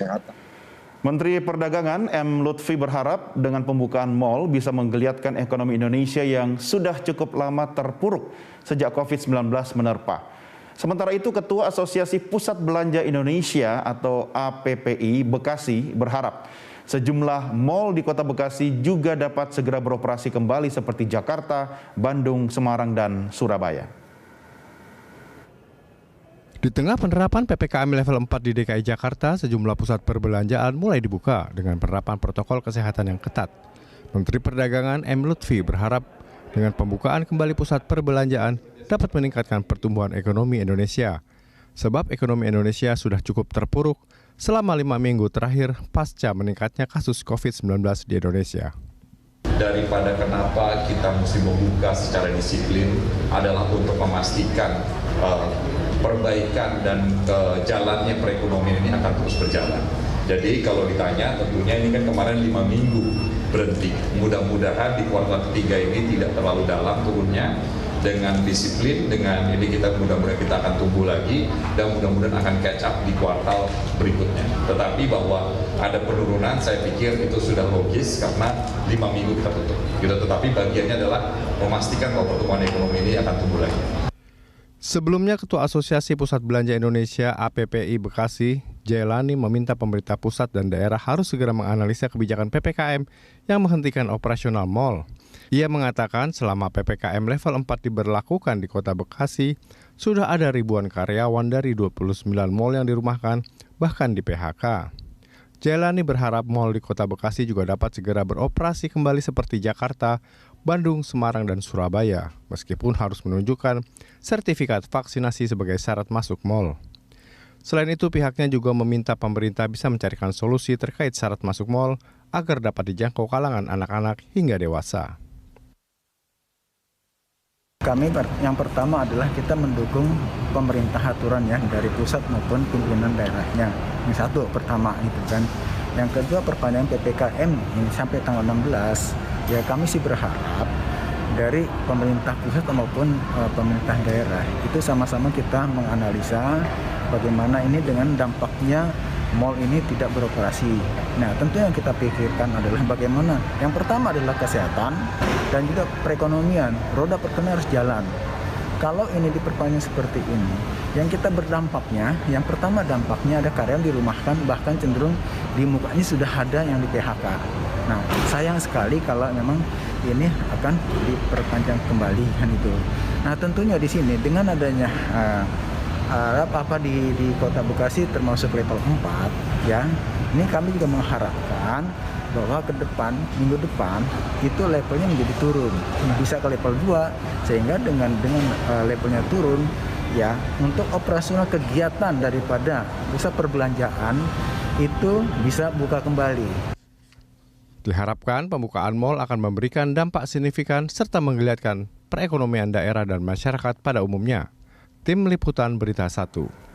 kesehatan. Menteri Perdagangan M. Lutfi berharap dengan pembukaan mal bisa menggeliatkan ekonomi Indonesia yang sudah cukup lama terpuruk sejak COVID-19 menerpa. Sementara itu, Ketua Asosiasi Pusat Belanja Indonesia atau APPI Bekasi berharap sejumlah mal di Kota Bekasi juga dapat segera beroperasi kembali seperti Jakarta, Bandung, Semarang, dan Surabaya. Di tengah penerapan PPKM level 4 di DKI Jakarta, sejumlah pusat perbelanjaan mulai dibuka dengan penerapan protokol kesehatan yang ketat. Menteri Perdagangan M. Lutfi berharap dengan pembukaan kembali pusat perbelanjaan dapat meningkatkan pertumbuhan ekonomi Indonesia. Sebab ekonomi Indonesia sudah cukup terpuruk selama 5 minggu terakhir pasca meningkatnya kasus COVID-19 di Indonesia. Daripada kenapa kita mesti membuka secara disiplin adalah untuk memastikan perbaikan dan jalannya perekonomian ini akan terus berjalan. Jadi kalau ditanya, tentunya ini kan kemarin 5 minggu berhenti. Mudah-mudahan di kuartal ketiga ini tidak terlalu dalam turunnya. Dengan disiplin, dengan ini mudah-mudahan kita akan tumbuh lagi dan mudah-mudahan akan catch up di kuartal berikutnya. Tetapi bahwa ada penurunan, saya pikir itu sudah logis karena 5 minggu kita tutup. Tetapi bagiannya adalah memastikan bahwa pertumbuhan ekonomi ini akan tumbuh lagi. Sebelumnya, Ketua Asosiasi Pusat Belanja Indonesia APPI Bekasi, Jailani, meminta pemerintah pusat dan daerah harus segera menganalisa kebijakan PPKM yang menghentikan operasional mal. Ia mengatakan selama PPKM level 4 diberlakukan di Kota Bekasi, sudah ada ribuan karyawan dari 29 mal yang dirumahkan, bahkan di PHK. Jailani berharap mal di Kota Bekasi juga dapat segera beroperasi kembali seperti Jakarta, Bandung, Semarang, dan Surabaya, meskipun harus menunjukkan sertifikat vaksinasi sebagai syarat masuk mal. Selain itu, pihaknya juga meminta pemerintah bisa mencarikan solusi terkait syarat masuk mal agar dapat dijangkau kalangan anak-anak hingga dewasa. Kami yang pertama adalah kita mendukung pemerintah aturan ya dari pusat maupun pimpinan daerahnya. Yang satu pertama itu kan. Yang kedua perpanjangan PPKM ini sampai tanggal 16. Ya kami sih berharap dari pemerintah pusat maupun pemerintah daerah itu sama-sama kita menganalisa bagaimana ini dengan dampaknya mal ini tidak beroperasi. Nah, tentu yang kita pikirkan adalah bagaimana. Yang pertama adalah kesehatan dan juga perekonomian. Roda perekonomian harus jalan. Kalau ini diperpanjang seperti ini, yang kita berdampaknya, yang pertama dampaknya ada karyawan dirumahkan, bahkan cenderung di mukanya sudah ada yang di PHK. Nah, sayang sekali kalau memang ini akan diperpanjang kembali kan itu. Nah, tentunya di sini dengan adanya di Kota Bekasi termasuk level 4 ya. Ini kami juga mengharapkan bahwa ke depan, minggu depan itu levelnya menjadi turun, bisa ke level 2 sehingga dengan levelnya turun ya untuk operasional kegiatan daripada pusat perbelanjaan itu bisa buka kembali. Diharapkan pembukaan mal akan memberikan dampak signifikan serta menggeliatkan perekonomian daerah dan masyarakat pada umumnya. Tim Liputan Berita 1.